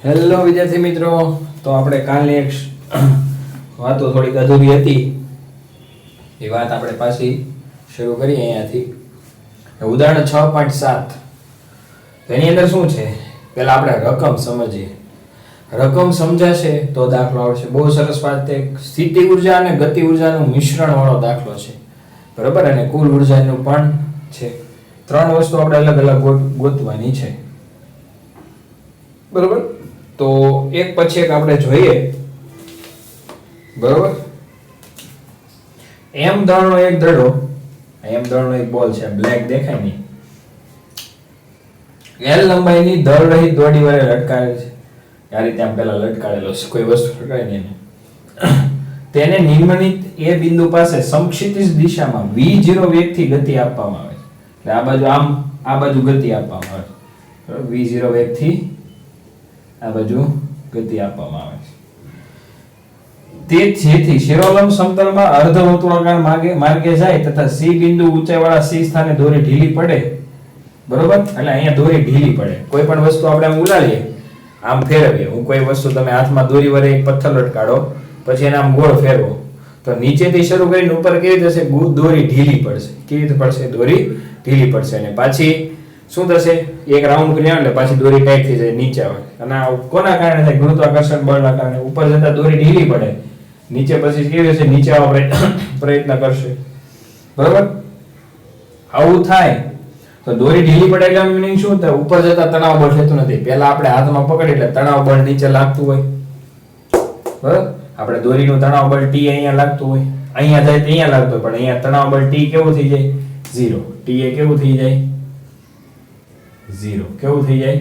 Hello વિદ્યાર્થી મિત્રો, તો આપણે કાલની એક વાતો થોડીક અધૂરી હતી એ વાત આપણે પાછી શરૂ કરીએ અહીંયાથી. ઉદાહરણ 6.7 એની અંદર શું છે, પહેલા આપણે રકમ સમજીએ. રકમ સમજાશે તો દાખલો આવશે. બહુ સરસ વાત છે. સ્થિતિ ઉર્જા અને ગતિ ઉર્જાનું મિશ્રણ વાળો દાખલો છે, બરાબર, અને કુલ ઉર્જાનું પણ છે. ત્રણ વસ્તુ આપણે અલગ અલગ ગોતવાની છે, બરાબર. તો એક પછી એક આપણે જોઈએ, બરોબર. એમ દળનો એક દડો, એમ દળનો એક બોલ છે, બ્લેક દેખાય નહીં. એલ લંબાઈની દળ રહિત દોરડી વડે લટકાવેલ છે. આ રીતે આમ પેલા લટકાવેલો છે, કોઈ વસ્તુ લટકાય નહીં. તેને નિમ્નલિખિત એ બિંદુ પાસે સમક્ષિતિજ દિશામાં v0 વેગથી ગતિ આપવામાં આવે છે. એટલે આ બાજુ આમ, આ બાજુ ગતિ આપવામાં આવે છે, બરાબર. v0 વેગથી આ બાજુ ગતિ આપવામાં આવે છે. તે જેથી શિરોલંબ સમતલમાં અર્ધવર્તુળાકાર માર્ગે જાય તથા C બિંદુ ઊંચાઈવાળા C સ્થાને દોરી ઢીલી પડે, બરોબર. એટલે અહીંયા દોરી ઢીલી પડે. કોઈ પણ વસ્તુ આપણે આમ ઉલાડીએ, આમ ફેરવીએ. હું કોઈ વસ્તુ, તમે હાથમાં દોરી વડે એક પથ્થર લટકાડો, પછી એને આમ ગોળ ફેરવો, તો નીચેથી શરૂ કરીને ઉપર કેવી થશે? દોરી ઢીલી પડશે. કેવી રીતે પડશે? દોરી ઢીલી પડશે. અને પાછી શું થશે? એક રાઉન્ડ કરી એટલે પાછી દોરી ટાઈટ થઈ જાય, નીચે આવે. અને આ કોના કારણે થાય? ગુરુત્વાકર્ષણ બળના કારણે. ઉપર જતા દોરી ઢીલી પડે, નીચે પછી કેવી હશે? નીચે આવવા પ્રયત્ન કરશે, બરાબર. આવું થાય તો દોરી ઢીલી પડે એટલે મીનિંગ શું થાય? ઉપર જતા તણાવ બળ થતું નથી. પહેલા આપણે હાથમાં પકડી એટલે તણાવ બળ નીચે લાગતું હોય, બરાબર. આપણે દોરીનું તણાવ બળ T અહીંયા લાગતું હોય, અહીંયા જાય તો અહીંયા લાગતું હોય, પણ અહીંયા તણાવ બળ T કેવું થઈ જાય? 0. T એ કેવું થઈ જાય? 0. કેવું થઈ જાય?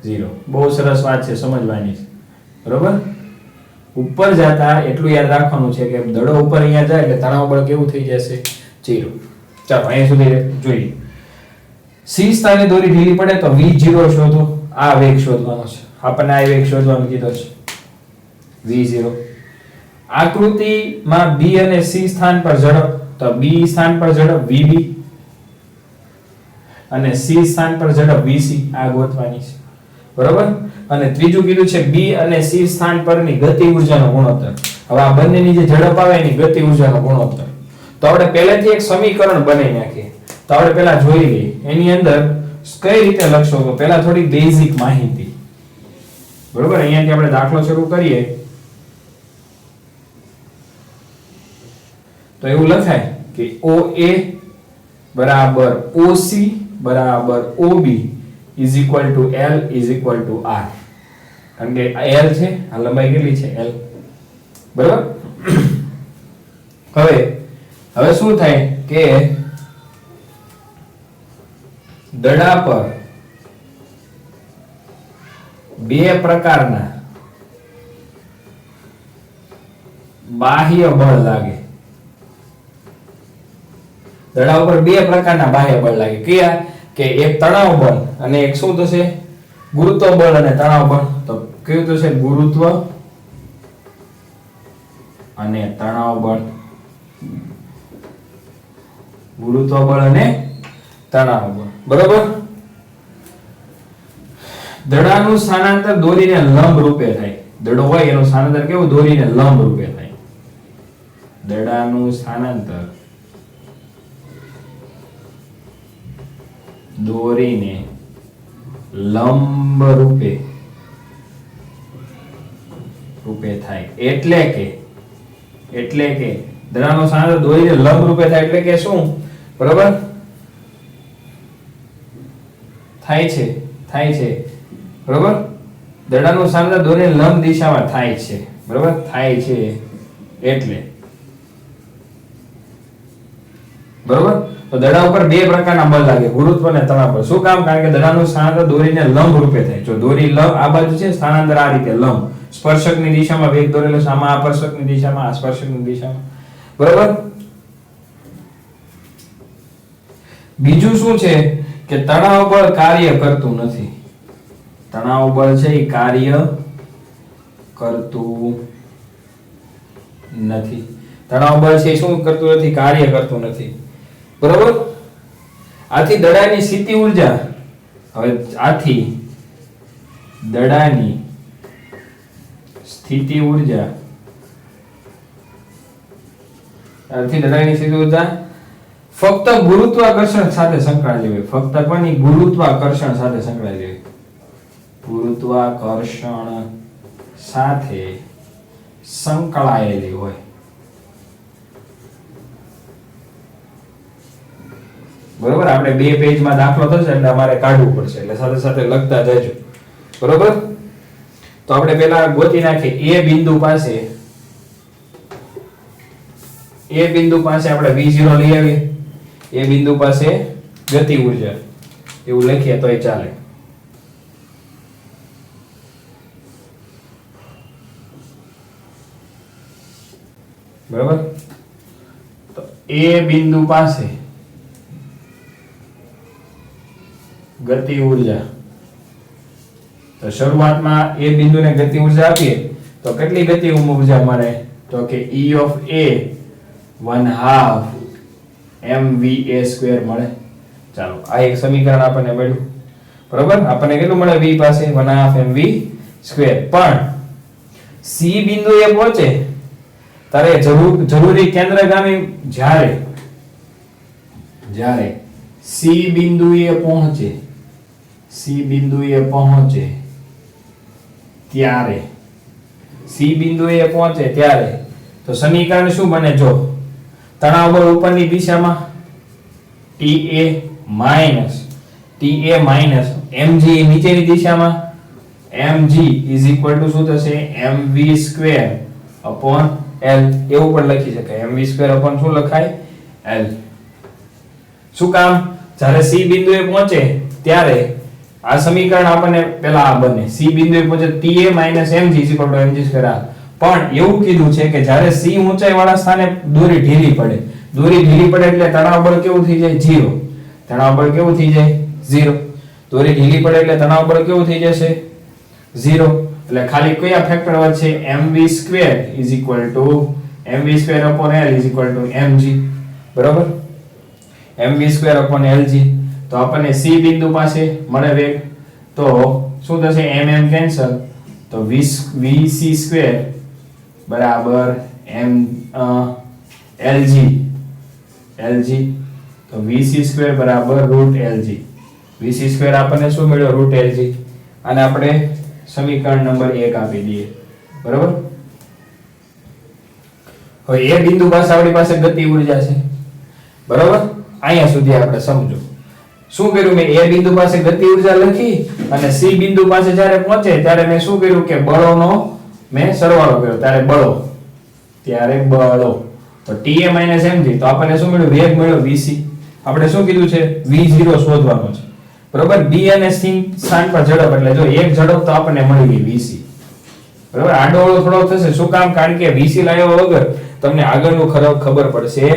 0. બહુ સરસ વાત છે, સમજવાની છે, બરોબર. ઉપર જતા એટલું યાદ રાખવાનું છે કે દડો ઉપર અહીંયા જાય એટલે તણાવ બળ કેવું થઈ જશે? 0. ચાલો અહીંયા સુધી જોઈએ. C સ્થાને દોરી ઢીલી પડે તો v0 શોધો. આ વેગ શોધવાનો છે આપણને, આ વેગ શોધવાનું કીધો છે, v0. આકૃતિમાં B અને C સ્થાન પર ઝડપ, તો B સ્થાન પર ઝડપ vb અને C સ્થાન પર ઝડપ vc. આ ગોતવાની છે, બરોબર. અને ત્રીજું કીધું છે B અને C સ્થાન પરની ગતિ ઉર્જાનો ગુણોત્તર. હવે આ બંનેની જે ઝડપ આવે એની ગતિ ઉર્જાનો ગુણોત્તર. તો આપણે પહેલેથી એક સમીકરણ બનાવી નાખીએ. તો આપણે પહેલા જોઈ લઈએ એની અંદર કઈ રીતે લખશો. તો પહેલા થોડી બેઝિક માહિતી, બરોબર. અહીંયાથી આપણે દાખલો શરૂ કરીએ તો એવું લખાય કે OA બરાબર OC બરાબર OB is equal to L is equal to R. કારણ કે L છે, આ લંબાઈ કેટલી છે? L, બરાબર. હવે શું થાય કે દડા પર બે પ્રકારના બાહ્ય બળ લાગે. દડા ઉપર બે પ્રકારના બાહ્ય બળ લાગે. કયા? કે એક તણાવ બળ અને એક શું થશે? ગુરુત્વ બળ અને તણાવ બળ. તો કયું થશે? ગુરુત્વ અને તણાવ બળ. ગુરુત્વ બળ અને તણાવ બળ, બરોબર. દડાનું સ્થાનાંતર દોરીને લંબ રૂપે થાય. દડો હોય એનું સ્થાનાંતર કેવું? દોરીને લંબ રૂપે થાય. દડાનું સ્થાનાંતર દોરીને લંબ રૂપે થાય. એટલે કે દડાનું સ્થાનાંતર દોરીને લંબ રૂપે થાય એટલે કે શું? બરોબર. થાય છે, બરોબર. દડાનું સ્થાનાંતર દોરીને લંબ દિશામાં થાય છે, બરોબર. થાય છે એટલે, બરોબર. તો દડા ઉપર બે પ્રકારના બળ લાગે, ગુરુત્વ અને તણાવ બળ. શું કામ? કારણ કે દડાનું સ્થાનાંતર દોરીને લંબ રૂપે થાય. જો દોરી આ બાજુ છે, સ્થાનાંતર આ રીતે લંબ, સ્પર્શકની દિશામાં વેગ દોરેલો છે, આમાં આકર્ષકની દિશામાં, આ સ્પર્શકની દિશામાં, બરોબર. બીજું શું છે કે તણાવ બળ કાર્ય કરતું નથી. તણાવ બળ છે એ કાર્ય કરતું નથી. તણાવ બળ છે શું કરતું નથી? કાર્ય કરતું નથી, બરોબર. આથી દડાની સ્થિતિ ઉર્જા, હવે આથી દડાની સ્થિતિ ઊર્જા અર્થી દડાઈની સ્થિતિ ઊર્જા ફક્ત ગુરુત્વાકર્ષણ સાથે સંકળાયેલી હોય. ફક્ત કોની? ગુરુત્વાકર્ષણ સાથે સંકળાયેલી હોય. ગુરુત્વાકર્ષણ સાથે સંકળાયેલી હોય. બરોબર. આપણે 2 પેજમાં દાખલો થશે એટલે અમારે કાઢવું પડશે, એટલે સાથે સાથે લખતા જજો. બરોબર. તો આપણે પહેલા ગોતી નાખીએ એ બિંદુ પાસે આપણે v0 લઈ આવીએ. એ બિંદુ પાસે ગતિ ઊર્જા એવું લખીએ તોય ચાલે. બરાબર. તો એ બિંદુ પાસે ગતિ ઊર્જા, તો શરૂઆતમાં એ બિંદુને ગતિ ઊર્જા આપીએ તો કેટલી ગતિ ઊર્જા મળે? તો કે E of A 1/2 mva² મળે. ચાલો આ એક સમીકરણ આપણને મળ્યું. બરોબર. આપણને કેટલું મળે? v પાસે 1/2 mv². પણ C બિંદુએ પહોંચે ત્યારે જરૂરી કેન્દ્રગામી જ્યારે C બિંદુએ પહોંચે ત્યારે તો સમીકરણ શું બને? જો તણાવ બળ ઉપરની દિશામાં TA માઈનસ mg નીચેની દિશામાં mg શું થશે? mv² upon l એવું પણ લખી શકાય. mv² upon શું લખાય? l. શું કામ? જ્યારે C બિંદુએ પહોંચે ત્યારે આ સમીકરણ આપણને પહેલા આ બને. C બિંદુએ પહોંચે TA mg mg². પણ એવું કીધું છે કે જ્યારે C ઊંચાઈ વાળા સ્થાને દોરી ઢીલી પડે એટલે તણાવ બળ કેવું થઈ જાય? 0. તણાવ બળ કેવું થઈ જાય? 0. દોરી ઢીલી પડે એટલે તણાવ બળ કેવું થઈ જશે? 0. એટલે ખાલી કયા ફેક્ટર વધશે? mv² upon l mg. બરાબર. mv² upon lg. તો આપણને C બિંદુ પાસે મળે વેગ, તો શું થશે? mm કેન્સલ, તો vc² બરાબર lg. તો vc² બરાબર √lg. vc² આપણને શું મળ્યો? √lg. અને આપણે સમીકરણ નંબર 1 આપી દઈએ. બરાબર. હવે એ બિંદુ પાસે આપણી પાસે ગતિ ઊર્જા છે. બરાબર. અહીંયા સુધી આપણે સમજો. શું કર્યું? મેં એ બિંદુ પાસે ગતિ ઊર્જા લખી અને C બિંદુ પાસે જ્યારે પહોંચે ત્યારે મેં શું કર્યું કે બળોનો મેં સરવાળો કર્યો. ત્યારે બળો તો TA mg. તો આપણને શું મળ્યું? વેગ મળ્યો vc. આપણે શું કીધું છે? v0 શોધવાનો છે. બરોબર. b અને સ્થાન પર ઝડપ, એટલે જો એક ઝડપ તો આપણને મળી ગઈ vc. બરોબર. આડોળો થોડો થશે. શું કામ? કારણ કે vc લાવ્યા વગર તમને આગળનું ખબર પડશે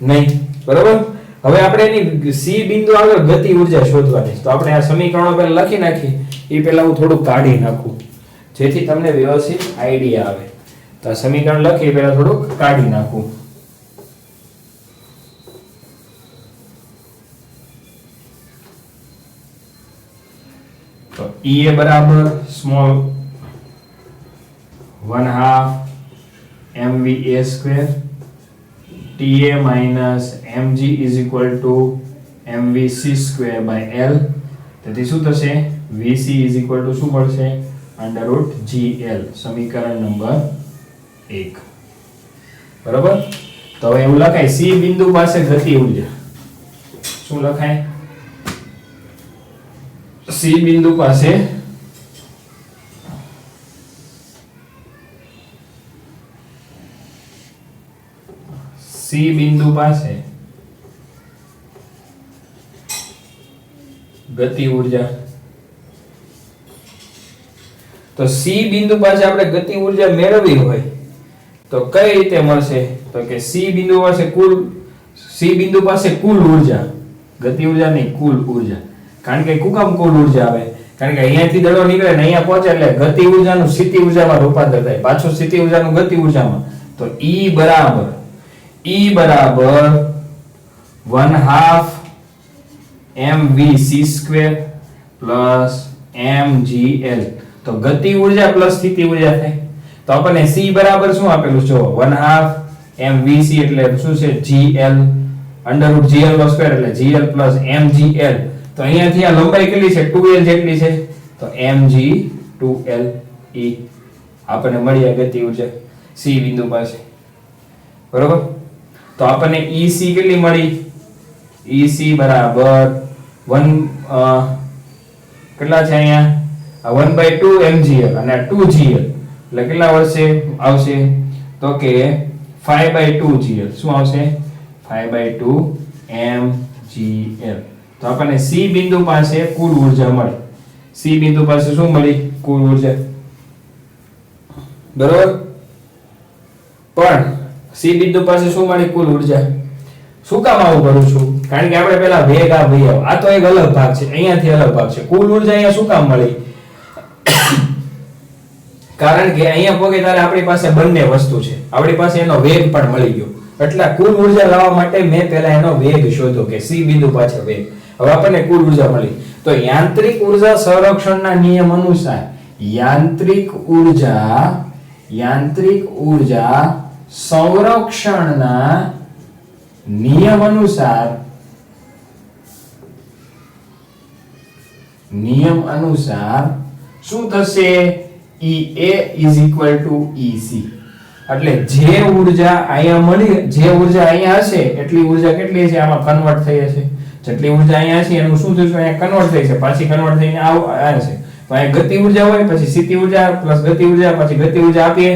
નહીં. બરોબર. હવે આપણે એની C બિંદુ આગળ ગતિ ઊર્જા શોધવાની છે. તો આપણે આ સમીકરણો પહેલા લખી નાખી. એ પહેલા હું થોડું કાઢી નાખું જેથી તમને વ્યવસ્થિત આઈડિયા આવે. તો આ સમીકરણ લખી પહેલા થોડુંક કાઢી નાખું. તો EA બરાબર small 1/2 mva². TA minus mg mvc²/l. તેથી શું થશે? vc શું મળશે? √gl. સમીકરણ નંબર 1. બરાબર. તો હવે એવું લખાય C બિંદુ પાસે ગતિ ઊર્જા. શું લખાય? C બિંદુ પાસે ગતિ ઊર્જા. તો C બિંદુ પાસે આપણે ગતિ ઊર્જા મેળવવી હોય તો કઈ રીતે મળશે? તો કે C બિંદુ પાસે કુલ ઊર્જા, ગતિ ઊર્જા નહીં, કુલ ઊર્જા. કારણ કે કુકામ કુલ ઊર્જા આવે? કારણ કે અહીંયાથી દડો નીકળે ને અહીંયા પહોંચે એટલે ગતિ ઊર્જાનું સ્થિતિ ઊર્જામાં રૂપાંતર થાય, પાછું સ્થિતિ ઊર્જાનું ગતિ ઊર્જામાં. તો E બરાબર 1/2 mvc² પ્લસ mgl. તો ગતિ ઊર્જા પ્લસ સ્થિતિ ઊર્જા થાય. તો આપણને c બરાબર શું આપેલું છે? 1/2 mvc એટલે શું છે? gl √gl નો સ્ક્વેર એટલે gl mgl. તો અહીંયાથી આ લંબાઈ કેટલી છે? 2l જેટલી છે, તો mg2l e આપણને મળી આ ગતિ ઉર્જા c બિંદુ પાસે. બરોબર? તો આપણને EC કેટલી મળી? EC બરાબર 1 કેટલા છે અહીંયા? આ 1/2 mgl અને આ 2gl એટલે કેટલા આવશે? તો કે 5/2 gl. શું આવશે? 5/2 mgl. તો આપણને C બિંદુ પાસે કુલ ઊર્જા મળી. C બિંદુ પાસે શું મળી? કુલ ઊર્જા. બરોબર? પણ C બિંદુ પાસે શું મળી? કુલ ઊર્જા. શું કામ આવું કરું છું? કારણ કે આપણે પહેલા વેગ આ ભાઈ આ તો એક અલગ ભાગ છે, અહીંયાથી અલગ ભાગ છે. કુલ ઊર્જા અહીંયા શું કામ મળી? કારણ કે અહીંયા પોકે ત્યારે આપણી પાસે બંને વસ્તુ છે, આપણી પાસે એનો વેગ પણ મળી ગયો. એટલે કુલ ઊર્જા લાવવા માટે મેં પહેલા એનો વેગ શોધ્યો કે C બિંદુ પાછળ વેગ. હવે આપણને કુલ ઊર્જા મળી. તો યાંત્રિક ઊર્જા સંરક્ષણના નિયમ અનુસાર યાંત્રિક ઊર્જા સંરક્ષણના નિયમ અનુસાર શું થશે? EA = EC. એટલે જે ઊર્જા અહીંયા મળી, જે ઊર્જા અહીંયા હશે એટલી ઊર્જા કેટલી છે આમાં કન્વર્ટ થઈ હશે. જેટલી ઊર્જા અહીંયા હશે એનું શું થશે? અહીંયા કન્વર્ટ થઈ છે, પાછી કન્વર્ટ થઈને આ હશે. તો અહીંયા ગતિ ઊર્જા હોય, પછી સ્થિતિ ઊર્જા પ્લસ ગતિ ઊર્જા, પછી ગતિ ઊર્જા આપીએ.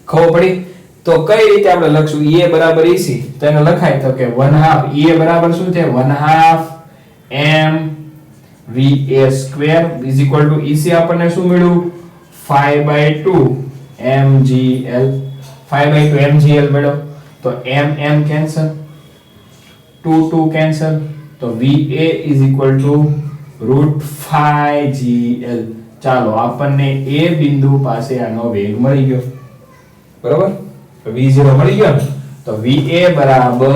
ખબર પડી? તો કઈ રીતે આપણે લખશું? EA બરાબર EC. તો એને લખાય તો કે 1/2 EA બરાબર શું છે? 1/2 mva² = EC. આપણને શું મળ્યું? 5/2 mgl. 5/2 mgl મળ્યો. તો m કેન્સલ, 2 કેન્સલ, તો va = √5gl. ચાલો આપણને a બિંદુ પાસે આનો વેગ મળી ગયો. બરોબર? તો v0 મળી ગયો ને? તો va બરાબર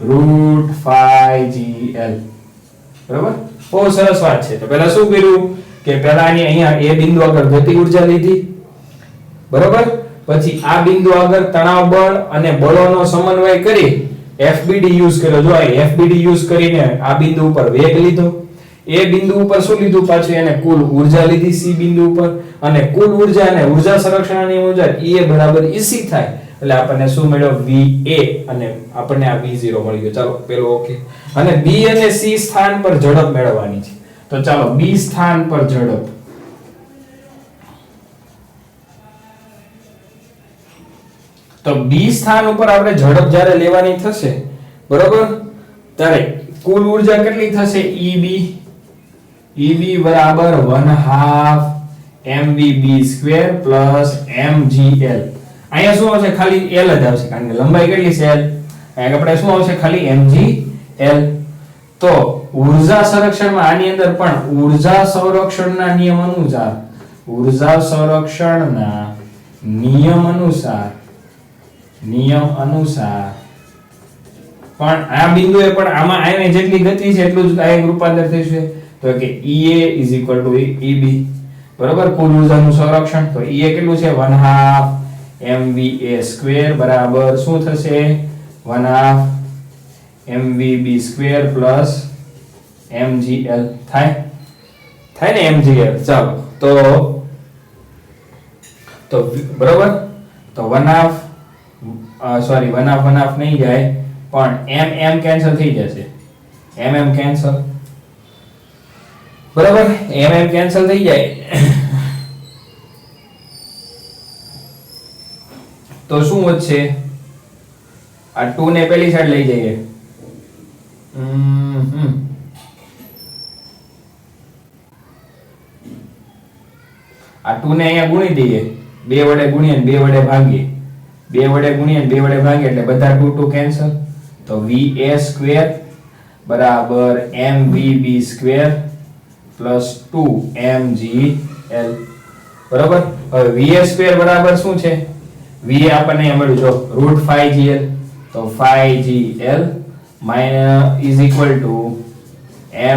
√5gl. બરોબર? બહુ સરસ વાત છે. તો પહેલા શું કર્યું કે પહેલા અહીંયા a બિંદુ આગળ ગતિ ઊર્જા લીધી. બરોબર? પછી આ બિંદુ આગળ તણાવ બળ અને બળોનો સમન્વય કરી FBD યુઝ કર્યો. જો આ FBD યુઝ કરીને આ બિંદુ ઉપર વેગ લીધો. એ બિંદુ ઉપર શું લીધું? પાછું એને કુલ ઊર્જા લીધી C બિંદુ ઉપર, અને કુલ ઊર્જા અને ઊર્જા સંરક્ષણની ઊર્જા EA બરાબર EC થાય. એટલે આપણને શું મળ્યો? VA, અને આપણને આ V0 મળી ગયો. ચાલો પેલો ઓકે. અને B અને C સ્થાન પર ઝડપ મેળવવાની છે. તો ચાલો B સ્થાન પર ઝડપ. તો B સ્થાન ઉપર આપણે ઝડપ જ્યારે લેવાની થશે, બરોબર, ત્યારે કુલ ઊર્જા કેટલી થશે? EB બરાબર 1/2 mvb² પ્લસ mgl. અહીંયા શું આવશે? ખાલી l જ આવશે, કારણ કે લંબાઈ કેટલી છે? l. અહીંયા આપણે શું આવશે? ખાલી mgl. તો ઊર્જા સંરક્ષણમાં આની અંદર પણ ઊર્જા સંરક્ષણના નિયમ અનુસાર પણ આ બિંદુએ પણ આમાં આને જેટલી ગતિ છે એટલું જ આ રૂપાંતર થશે. તો કે EA = EB. બરોબર? કુલ ઊર્જાનું સંરક્ષણ. તો EA કેટલું છે? 1/2 mva² બરાબર શું થશે? 1/2 mvb² પ્લસ mgl. થાય ને mgl. ચાલો તો બરોબર, તો 1/2 સોરી 1/2 નહીં જાય, પણ m કેન્સલ થઈ જશે. m cancel. બરોબર? m કેન્સલ થઈ જાય તો શું વધશે? આ 2 ને પેલી સાઈડ લઈ જઈએ. આ 2 ને અહીંયા ગુણી દઈએ. 2 વડે ગુણીએ અને 2 વડે ભાગીએ. 2 વડે ગુણીએ અને 2 વડે ભાગીએ એટલે બધા 2 કેન્સલ. તો va² બરાબર mvb² પ્લસ 2 mgl. બરાબર? હવે va² બરાબર શું છે? va આપણને મળ્યું જો √5gl. તો 5gl =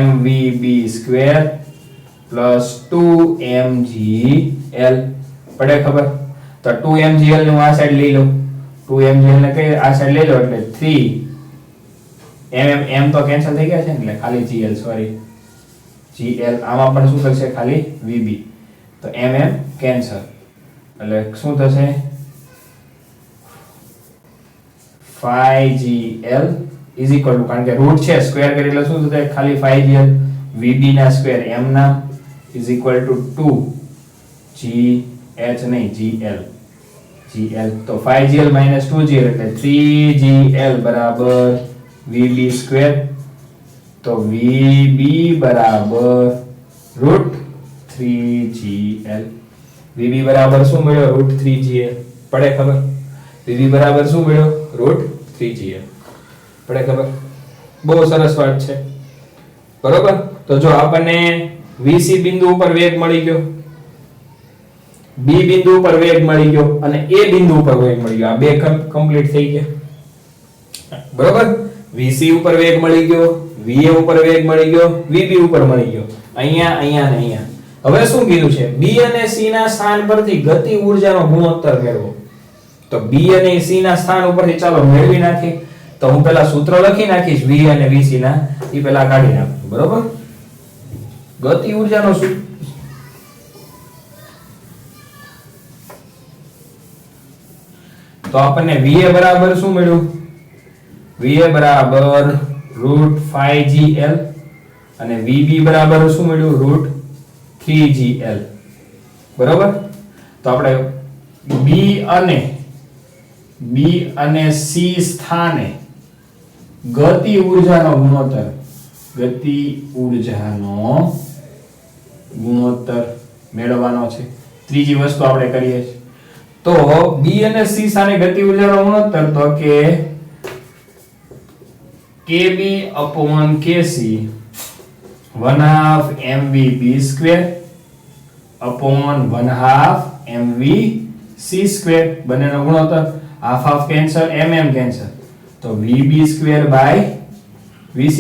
mvb² પ્લસ 2 mgl. પડે ખબર? તો 2 mgl નું આ સાઈડ લઈ લો, 2 mgl ને કઈ આ સાઈડ લઈ લો એટલે 3 m તો કેન્સલ થઈ ગયા છે ને, એટલે ખાલી gl, સોરી gl, આમાં પણ શું થશે? ખાલી vb, તો કેન્સલ, એટલે શું થશે? 5gl ઇઝ ઇક્વલ ટુ, કારણ કે રૂટ છે સ્ક્વેર કરી એટલે શું થશે? ખાલી 5gl, vb ના સ્ક્વેર m ના ઇઝ ઇક્વલ ટુ 2 નહીં gl, તો 5gl - 2gl એટલે 3gl બરાબર vb સ્ક્વેર, તો vb બરાબર √3gl, vb બરાબર શું મળ્યો? √3gl, પડે ખબર? vb બરાબર શું મળ્યો? √3gl, પડે ખબર? બહુ સરસ વાત છે, બરોબર. તો જો આપણને vc બિંદુ ઉપર વેગ મળી ગયો, b બિંદુ ઉપર વેગ મળી ગયો અને a બિંદુ ઉપર વેગ મળી ગયો, આ બે કમ્પ્લીટ થઈ ગયા, બરોબર. vc ઉપર વેગ મળી ગયો, va ઉપર વેગ મળી ગયો, vb ઉપર મળી ગયો, અહીંયા અહીંયા ને અહીંયા. હવે શું કીધું છે? b અને c ના સ્થાન પરથી ગતિ ઊર્જાનો ગુણોત્તર મેળવો. તો b અને c ના સ્થાન ઉપરથી ચાલો મેળવી નાખીએ. તો હું પહેલા સૂત્ર લખી નાખીશ v અને vc ના, એ પહેલા કાઢી નાખું, બરોબર. ગતિ ઊર્જાનો સૂત્ર, તો આપણને va બરાબર શું મળ્યું? va બરાબર √5gl અને vb બરાબર શું મળ્યું? √3gl, બરોબર. તો આપણે b અને c સ્થાને ગતિ ઊર્જાનો ગુણોત્તર મેળવવાનો છે. ત્રીજી વસ્તુ આપણે કરીએ છીએ. તો b અને c સ્થાને ગતિ ઊર્જાનો ગુણોત્તર, તો કે kb / kc 1/2 mvb² / 1/2 mvc² બંનેનો ગુણોત્તર, હાફ કેન્સલ, કેન્સલ, તો vb² / vc²,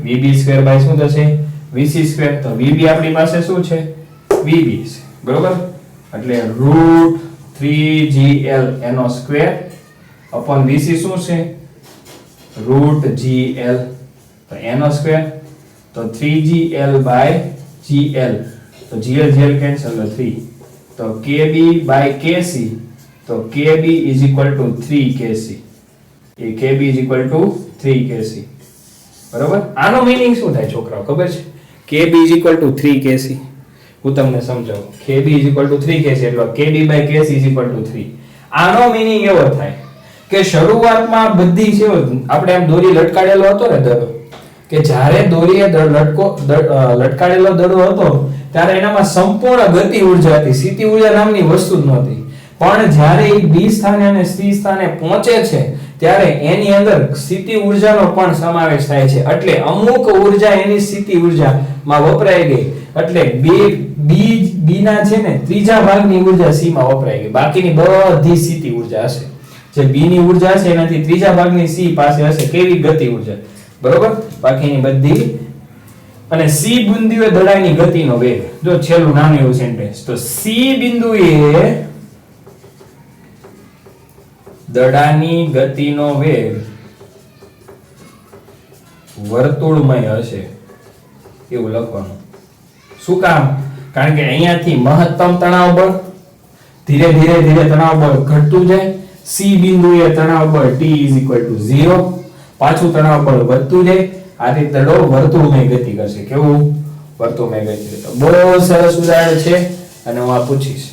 vb² by શું થશે? vc², તો vb આપણી પાસે શું છે? vb છે, બરોબર. એટલે √3gl એનો સ્ક્વેર અપોન vc શું છે? √gl, તો એનો સ્ક્વેર, તો 3gl by gl, તો gl કેન્સલ, તો 3, તો kb by kc, તો kb is equal to 3kc, A kb is equal to 3kc, બરોબર. આનો મીનિંગ શું થાય છોકરાઓ ખબર છે? kb is equal to 3kc, હું તમને સમજાવું. kb is equal to 3kc એટલે kb by kc is equal to 3. આનો મીનિંગ એવો થાય કે શરૂઆતમાં બધી છે, આપણે આમ દોરી લટકાડેલો હતો ને દડો, કે જ્યારે દોરીએ લટકાડેલો દડો હતો ત્યારે એનામાં સંપૂર્ણ ગતિ ઊર્જા હતી, સ્થિતિ ઊર્જા નામની વસ્તુ જ નહોતી. પણ જ્યારે એ b સ્થાને અને c સ્થાને પહોંચે છે ત્યારે એની અંદર સ્થિતિ ઊર્જાનો પણ સમાવેશ થાય છે, એટલે અમુક ઊર્જા એની સ્થિતિ ઊર્જામાં વપરાઈ ગઈ, એટલે b ના છે ને ત્રીજા ભાગની ઊર્જા c માં વપરાઈ ગઈ, બાકીની બધી સ્થિતિ ઊર્જા હશે. જે b ની ઊર્જા છે એનાથી ત્રીજા ભાગની c પાસે હશે કેવી? ગતિ ઊર્જા, બરોબર. બાકીની બધી, અને c બિંદુએ દડાની ગતિનો વેગ, જો છેલ્લું નાનું એવું સેન્ટેન્સ, તો c બિંદુએ દડાની ગતિનો વેગ વર્તુળમય હશે, એવું લખવાનું. શું કામ? કારણ કે અહીંયાથી મહત્તમ તણાવ બળ, ધીરે ધીરે તણાવ બળ ઘટતું જાય, c બિંદુએ તણાવ બળ T = 0, પાછું તણાવ બળ વધતું જાય, આ રીતે દડો વર્તુળમય ગતિ કરશે. કેવું? વર્તુળમય ગતિ. બહુ સરસ ઉદાહરણ છે અને હું આ પૂછીશ,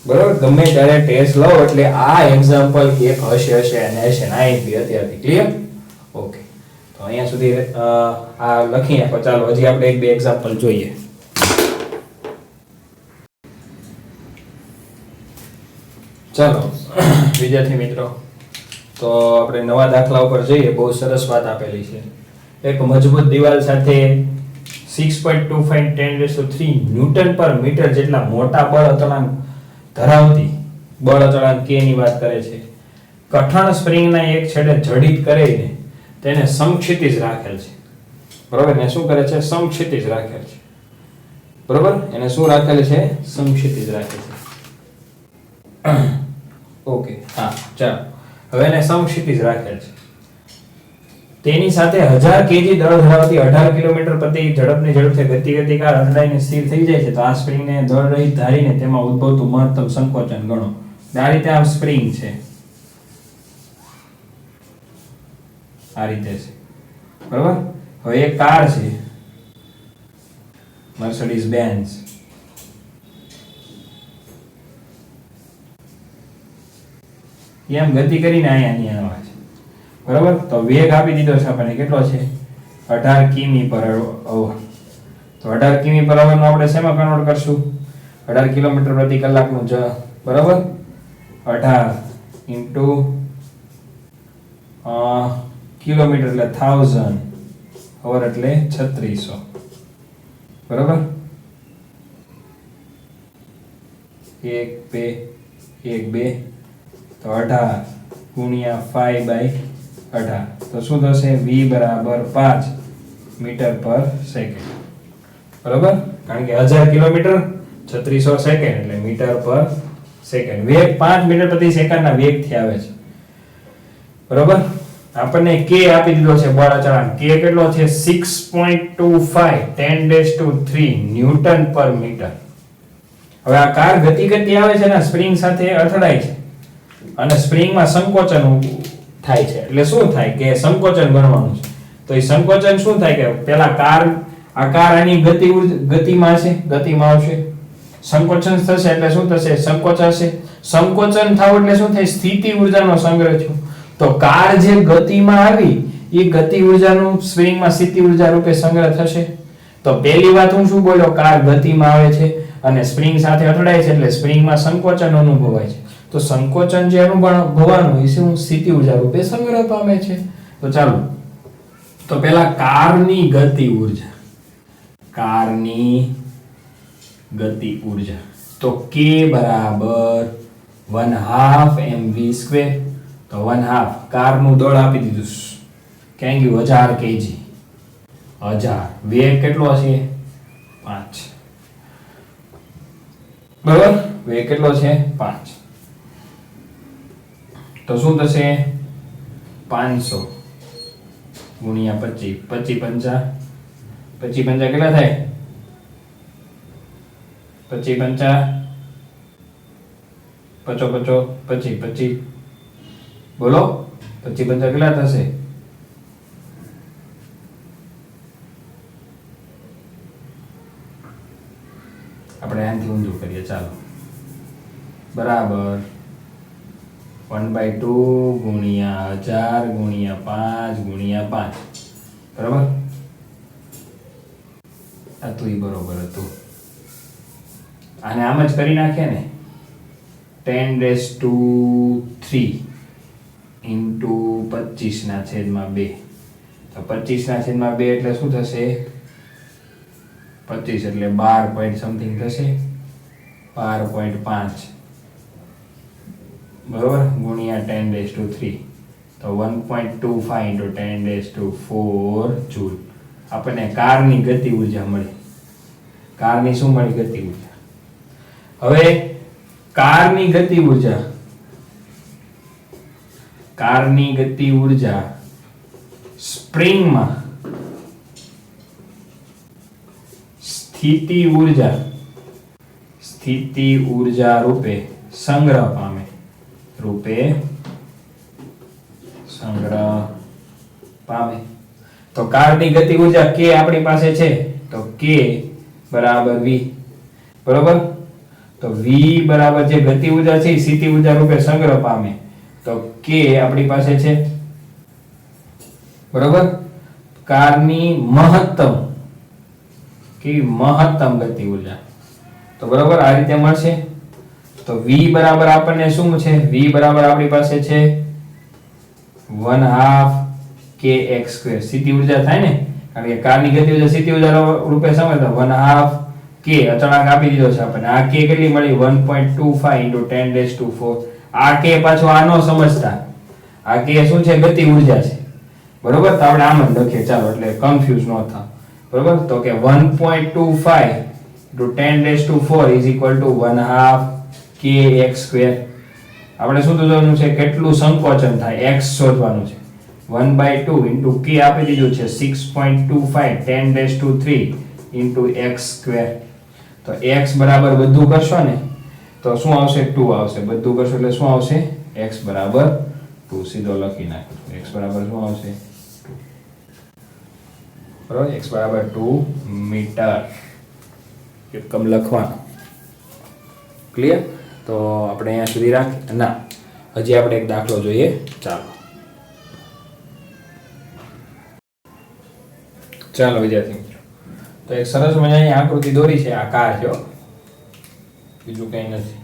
બરોબર. ગમે ત્યારે ટેસ્ટ લો એટલે આ એક્ઝામ્પલ એક હશે અને હશે નાઈથી અત્યારથી ક્લિયર. ઓકે, તો અહીંયા સુધી આ લખી નાખો. ચાલો હજી આપણે એક બે એક્ઝામ્પલ જોઈએ. ચાલો વિદ્યાર્થી મિત્રો, તો આપણે નવા દાખલા ઉપર જઈએ. બહુ સરસ વાત આપેલી છે. એક મજબૂત દિવાલ સાથે 6.25 10³ ન્યૂટન પર મીટર જેટલા મોટા બળ અચળાંક ધરાવતી બળ અચળાંક K ની વાત કરે છે. કઠણ સ્પ્રિંગના એક છેડે જડિત કરીને તેને સમક્ષિતિજ રાખેલ છે, બરોબર. ને શું કરે છે? સમક્ષિતિજ રાખેલ છે, બરોબર. એને શું રાખેલ છે? સમક્ષિતિજ રાખેલ છે. ઓકે હા ચાલો હવે એને સમક્ષિતિજ રાખેલ છે. તેની સાથે 1000 કેજી દળ ધરાવતી 18 કિલોમીટર પ્રતિ ઝડપની ઝડપથી ગતિ કાર અથડાઈને સ્થિર થઈ જાય છે તો આ સ્પ્રિંગને દળ રહિત ધારીને તેમાં ઉદ્ભવતું મહત્તમ સંકોચન ગણો. આ રીતે આ સ્પ્રિંગ છે, આ રીતે છે બરાબર. હવે એક કાર છે મર્સિડીઝ બેન્ઝ, એમ ગતિ કરીને અહીંયા આવે છે બરાબર. તો વેગ આપી દીધો છે આપણને, કેટલો છે 18 કિમી પર અવર. તો 18 કિમી પર અવર નો આપણે શેમાં કન્વર્ટ કરશું? 18 કિલોમીટર પ્રતિ કલાકનું બરાબર. 18 ઇન્ટુ કિલોમીટર એટલે 1000, અવર એટલે 3600 બરાબર. 1 2 1 2 તો 18 ગુણ્યા 5/18 તો શું થશે? v બરાબર 5 મીટર પર સેકન્ડ બરાબર. કારણ કે 1000 કિલોમીટર 3600 સેકન્ડ એટલે મીટર પર સેકન્ડ. વેગ 5 મીટર પ્રતિ સેકન્ડના વેગથી આવે છે બરાબર. આપણને k આપી દીધો છે બળ અચળાંક. k કેટલો છે? 6.25 10⁻³ ન્યૂટન પર મીટર. હવે આ કાર ગતિ કરતી આવે છે ને, સ્પ્રિંગ સાથે અથડાય છે અને સ્પ્રિંગમાં સંકોચન થાય છે. એટલે શું થાય કે સંકોચન ગણવાનું છે. તો એ સંકોચન શું થાય કે પેલા આ કાર આની ગતિમાં છે, ગતિમાં આવશે, સંકોચન થશે એટલે શું થશે? સંકોચાશે. સંકોચન થાવ એટલે શું થાય? સ્થિતિ ઊર્જાનો સંગ્રહ થયો. તો કાર જે ગતિમાં આવી એ ગતિ ઊર્જાનું સ્પ્રિંગમાં સ્થિતિ ઊર્જા રૂપે સંગ્રહ થશે. તો પહેલી વાત હું શું બોલ્યો? કાર ગતિમાં આવે છે અને સ્પ્રિંગ સાથે અથડાય છે એટલે સ્પ્રિંગમાં સંકોચન અનુભવાય છે. તો સંકોચન જે અનુભવવાનું એ શું? સ્થિતિ ઊર્જા રૂપે સંગ્રહ પામે છે. તો ચાલો, તો પહેલા કારની ગતિ ઊર્જા, કારની ગતિ ઊર્જા તો k બરાબર 1/2 mv². તો 1/2 કારનું દળ આપી દીધું, ક્યાં ગયું? 1000 kg. 1000 વેગ કેટલો છે? 5 બરાબર. વેગ કેટલો છે? 5. તો શું થશે? 500 ગુણ્યા 25. 25 પંચા કેટલા થાય? 25 પંચા 25 બોલો. 25 પંચા કેટલા થશે? આપણે આનાથી ઊંધું કરીએ ચાલો. બરાબર 1/2 ગુણ્યા 1000 ગુણ્યા 5 ગુણ્યા 5 બરાબર. આ તો ઈ બરોબર હતું. આને આમ જ કરી નાખીએ ને, 10⁻³ ઇન્ટુ 25/2. તો 25/2 એટલે શું થશે? 25 એટલે 12 પોઈન્ટ સમથિંગ થશે, 12.5 બરોબર ગુણ્યા 10⁻³ તો 1.25 ઇન્ટુ 10⁻⁴ જૂલ. આપણને કારની ગતિ ઊર્જા મળી. કારની શું મળી? ગતિ ઊર્જા. હવે કારની ગતિ ઊર્જા સ્પ્રિંગમાં સ્થિતિ ઊર્જા રૂપે સંગ્રહ પામે. તો કારની ગતિ ઊર્જા k આપણી પાસે છે તો k બરાબર v બરોબર. તો v બરાબર જે ગતિ ઊર્જા છે સ્થિતિ ઊર્જા રૂપે સંગ્રહ પામે તો k આપણી પાસે છે બરોબર. કારની મહત્તમ ગતિ ઊર્જા તો બરોબર આ રીતે મળશે. તો v બરાબર આપણને શું છે? v બરાબર આપણી પાસે છે 1/2 kx². સ્થિતિ ઊર્જા થાય ને, કારણ કે કારની ગતિ ઊર્જા સ્થિતિ ઊર્જા રૂપે સમજતા 1/2 k અચળાંક આપી દીધો છે આપણને. આ k કેટલી મળી? 1.25 ઇન્ટુ 10⁻⁴. આ k પાછો આ નો સમજતા, આ k શું છે? ગતિ ઊર્જા છે બરોબર. તો આપણે આમ જ લખીએ ચાલો, એટલે કન્ફ્યુઝ ન થાવ બરોબર. તો કે 1.25 into 10⁻⁴ is equal to 1/2 kx². આપણે શું શોધવાનું છે? કેટલું સંકોચન થાય x શોધવાનું છે. 1/2 into k આપી દીધું છે 6.25 10⁻³ into x². તો x બરાબર બધું કરશો ને તો શું આવશે? 2 આવશે. બધું કરશો એટલે શું આવશે? x બરાબર 2 સીધો લખી નાખો. x બરાબર શું આવશે? 2. બરાબર, x બરાબર 2 મીટર એકમ લખવાનો. ક્લિયર? તો આપણે અહીંયા સુધી રાખીએ. ના, હજી આપણે એક દાખલો જોઈએ. ચાલો વિદ્યાર્થી મિત્રો, તો એક સરસ મજાની આકૃતિ દોરી છે. આ કાર છે, બીજું કંઈ નથી.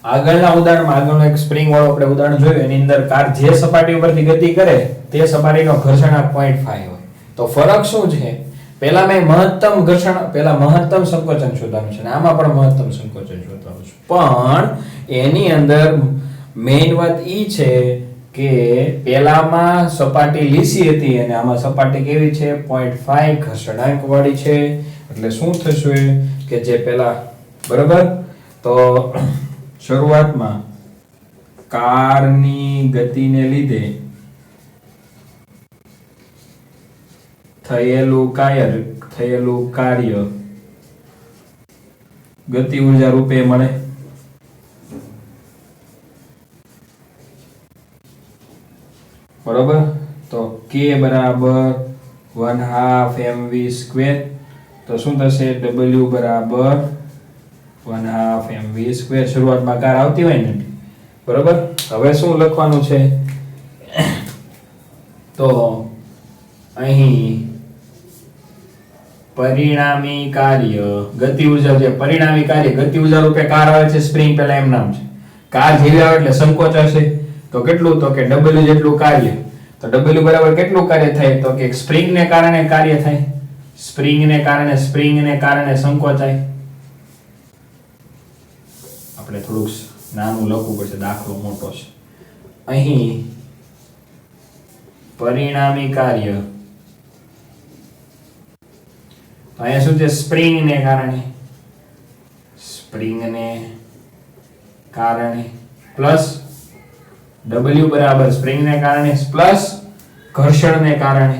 આગળના ઉદાહરણમાં આગળનો એક સ્પ્રિંગ વાળો આપણે ઉદાહરણ જોયું. એની અંદર કાર જે સપાટી ઉપરથી ગતિ કરે તે સપાટીનો ઘર્ષણાંક 0.5 હોય. તો ફરક શું છે? પહેલા મેં મહત્તમ ઘર્ષણ, પહેલા મહત્તમ સંકોચન શોધવાનું છે અને આમાં પણ મહત્તમ સંકોચન શોધવાનું છે. પણ એની અંદર મેઇન વાત ઈ છે કે પહેલામાં સપાટી લીસી હતી અને આમાં સપાટી કેવી છે? 0.5 ઘર્ષણાંક વાળી છે. એટલે શું થશે કે જે પહેલા, બરાબર, તો શરૂઆતમાં કારની ગતિને લીધે થયેલું કાર્ય ગતિ ઊર્જા રૂપે મળે. બરોબર, તો k બરાબર 1/2 mv². તો શું થશે? w બરાબર 1/2 mv². શરૂઆતમાં કાર આવતી હોય ને, બરોબર. હવે શું લખવાનું છે? તો અહીં પરિણામી કાર્ય ગતિ ઊર્જા છે. પરિણામી કાર્ય ગતિ ઊર્જા રૂપે કાર આવે છે. સ્પ્રિંગ પહેલા એમ નામ છે. કાર જેવી આવે એટલે સંકોચ હશે. તો કેટલું? તો કે w જેટલું કાર્ય. તો w બરાબર કેટલું કાર્ય થાય? તો કે સ્પ્રિંગ ને કારણે કાર્ય થાય. સ્પ્રિંગ ને કારણે સંકોચાય. આપણે થોડુંક નાનું લખવું પડશે, દાખલો મોટો છે. અહીં પરિણામી કાર્ય, તો અહીંયા શું છે? સ્પ્રિંગ ને કારણે પ્લસ w બરાબર સ્પ્રિંગ ને કારણે પ્લસ ઘર્ષણ ને કારણે.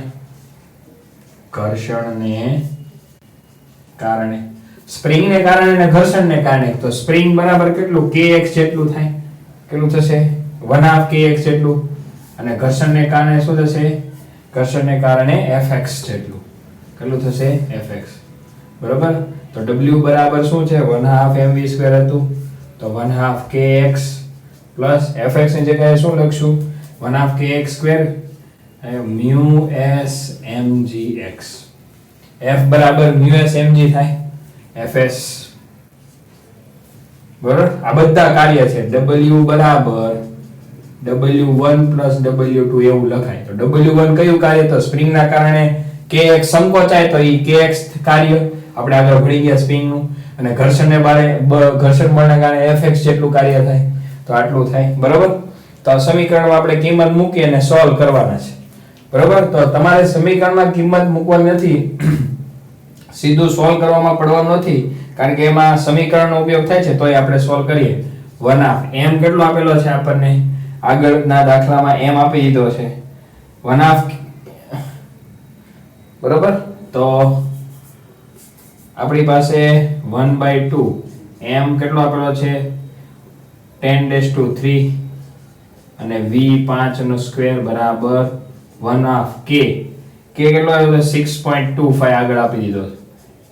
સ્પ્રિંગ ને કારણે અને ઘર્ષણ ને કારણે. તો સ્પ્રિંગ બરાબર કેટલું? kx જેટલું થાય. કેટલું થશે? 1/2 kx જેટલું. અને ઘર્ષણ ને કારણે શું થશે? ઘર્ષણ ને કારણે fx જેટલું. કેટલું થશે? fx. બરોબર. તો w બરાબર શું છે? 1/2 mv² હતું. તો 1/2 kx પ્લસ fx ની જગ્યાએ શું લખશું? 1/2 kx² mu s mgx. f બરાબર mu s mg થાય. fs, બરોબર. આ બધા કાર્ય છે. w બરાબર w1 plus w2 એવું લખાય. તો w1 કયું કાર્ય? તો સ્પ્રિંગ ના કારણે kx સંકોચાય, તો ઈ kx કાર્ય આપણે આગળ ભણી ગયા સ્પ્રિંગ નું. અને ઘર્ષણ બળને કારણે fx જેટલું કાર્ય થાય. તો આટલું થાય. બરોબર. તો આ સમીકરણમાં આપણે કિંમત મૂકી અને સોલ્વ કરવાના છે. બરોબર. તો તમારે સમીકરણમાં કિંમત મૂકવાની નથી, સીધું સોલ્વ કરવામાં પડવાનું નથી, કારણ કે એમાં સમીકરણનો ઉપયોગ થાય છે. તોય આપણે સોલ્વ કરીએ. 1/2 m કેટલો આપેલો છે આપણને? આગળના દાખલામાં m આપી દીધો છે 1/2. બરોબર. તો આપણી પાસે 1/2 m કેટલો આપેલો છે? 10⁻³ અને v5 બરાબર 1/2 k. k કેટલો આવ્યો? 6.25 આગળ આપી દીધો છે.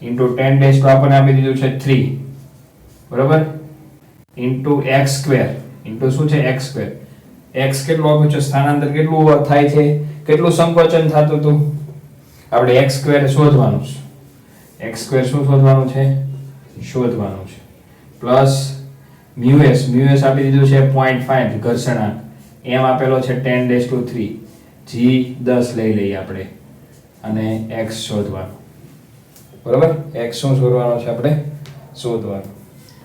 ઇન્ટુ 10⁻² આપણને આપી દીધું છે 3. બરોબર. Into x². ઇન્ટુ શું છે? x². x કેટલું આપ્યું છે? સ્થાનાંતર કેટલું થાય છે? કેટલું સંકોચન થતું હતું? આપણે x² શોધવાનું છે. x² શું શોધવાનું છે? શોધવાનું છે. પ્લસ μs આપી દીધું છે 0.5 ઘર્ષણાંક. m આપેલો છે 10⁻³ g 10 લઈ લઈએ આપણે. અને x શોધવાનું. બરોબર. x શું શોધવાનું છે? આપણે શોધવાનું.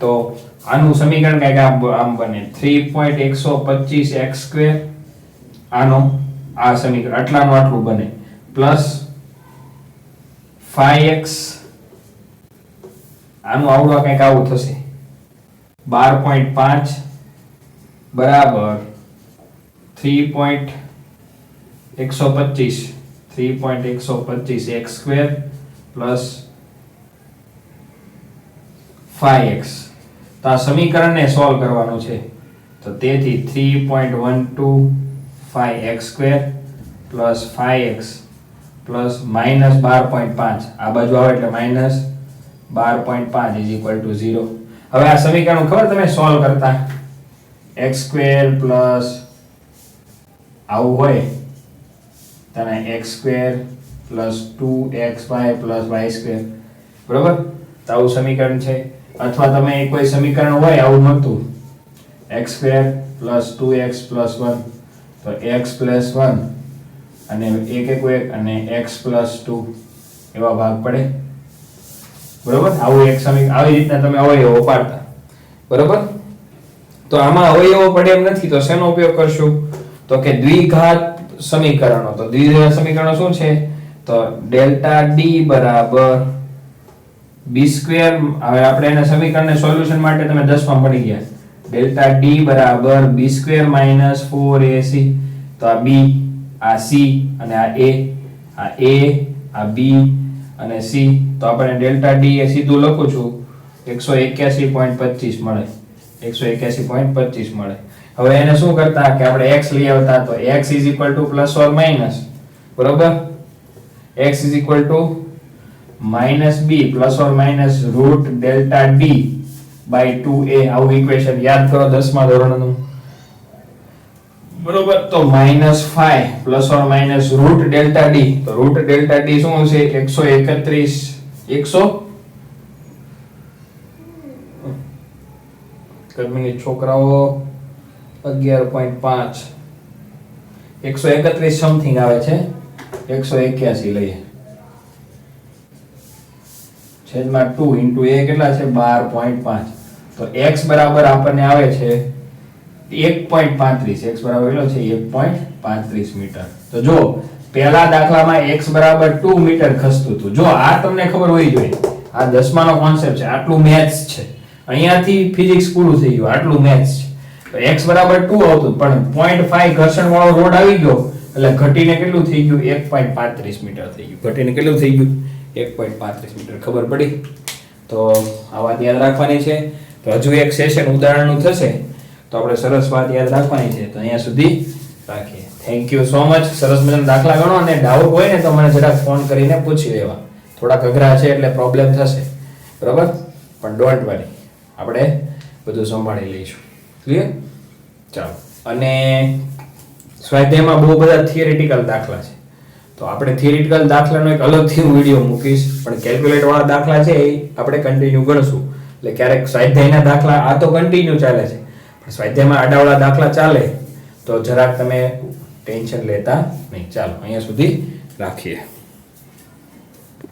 તો આનું સમીકરણ કંઈક આમ બને 3.125 x². આનો આ સમીકરણ આટલાનું આટલું બને. પ્લસ 5x, આનું આવડું કંઈક આવું થશે 12.5 બરાબર 3.125 x સ્ક્વેર પ્લસ 5x. તો આ સમીકરણને સોલ્વ કરવાનું છે. તો તેથી 3.125x square plus 5x plus minus 12.5 આ બાજુ આવે એટલે માઇનસ 12.5 ઇઝ ઇક્વલ ટુ 0. હવે આ સમીકરણ ખબર તમે સોલ્વ કરતા x સ્ક્વેર પ્લસ આવું હોય તને x square plus 2xy plus y square બરોબર. તો આવું સમીકરણ છે. અથવા તમે કોઈ સમીકરણ હોય આવું નહોતું x square plus 2x plus 1 તો x પ્લસ 1 અને એક અને x પ્લસ 2 એવા ભાગ પડે બરોબર. આવું એક સમીકરણ આવી રીતના તમે અવયવો પાડતા બરોબર. તો આમાં અવયવો પડે એમ નથી તો શેનો ઉપયોગ કરશું તો કે દ્વિઘાત સમીકરણો. તો દ્વિઘાત સમીકરણો શું છે તો ડેલ્ટા d બરાબર b સ્ક્વેર. હવે આપણે એના સમીકરણને સોલ્યુશન માટે તમે 10 માં પડી ગયા. ડેલ્ટા d બરાબર b સ્ક્વેર માઈનસ 4ac. તો આ b આ c અને આ a b અને c. તો આપણે ડેલ્ટા d એ સીધું લખું છું 181.25 મળે 181.25 મળે. હવે એને શું કરતા કે આપણે x લઈ આવતા તો x + ± બરોબર. x = -b ± root delta d by 2a. આવું ઇક્વેશન યાદ કરો 10મા ધોરણનું બરોબર. તો -5 ± રૂટ ડેલ્ટા d. તો રૂટ ડેલ્ટા d શું છે 131 છોકરાઓ 11.5 131 સમથિંગ આવે છે 181 લઈએ છેદમાં 2 * a કેટલા છે 12.5. તો x બરાબર આપણને આવે છે 1.35. x બરાબર કેટલો છે 1.35 મીટર. તો જો પહેલા દાખલામાં x બરાબર 2 મીટર ખસતું હતું. જો આ તમને ખબર હોવી જોઈએ. આ 10માનો કોન્સેપ્ટ છે. આટલું મેથ્સ છે. અહીંયાથી ફિઝિક્સ પૂરું થઈ ગયું. આટલું મેથ્સ છે. તો x બરાબર 2 આવતું પણ 0.5 ઘર્ષણ વાળો રોડ આવી ગયો એટલે ઘટીને કેટલું થઈ ગયું 1.35 મીટર થઈ ગયું. ઘટીને કેટલું થઈ ગયું 1.35 મીટર. ખબર પડી? તો આ વાત યાદ રાખવાની છે. તો હજુ એક સેશન ઉદાહરણનું થશે તો આપણે સરસ વાત યાદ રાખવાની છે. તો અહીંયા સુધી રાખીએ. Thank you so much. સરસ મજાના દાખલા ગણો અને ડાઉટ હોય ને તો મને જરાક ફોન કરીને પૂછી લેવા. થોડાક અઘરા છે એટલે પ્રોબ્લેમ થશે બરાબર પણ ડોન્ટ વરી આપણે બધું સંભાળી લઈશું. ક્લિયર? ચાલો. અને સ્વાધ્યાયમાં બહુ બધા થિયરિટિકલ દાખલા છે તો આપણે થિયરિટિકલ દાખલાનો એક અલગથી વિડીયો મૂકીશ પણ કેલ્ક્યુલેટર વાળા દાખલા છે એ આપણે કન્ટિન્યુ ગણશું. એટલે ક્યારેક સ્વાધ્યાયના દાખલા આ તો કન્ટિન્યુ ચાલે છે પણ સ્વાધ્યાયમાં આડાવાળા દાખલા ચાલે તો જરાક તમે ટેન્શન લેતા નહીં. ચાલો અહીંયા સુધી રાખીએ.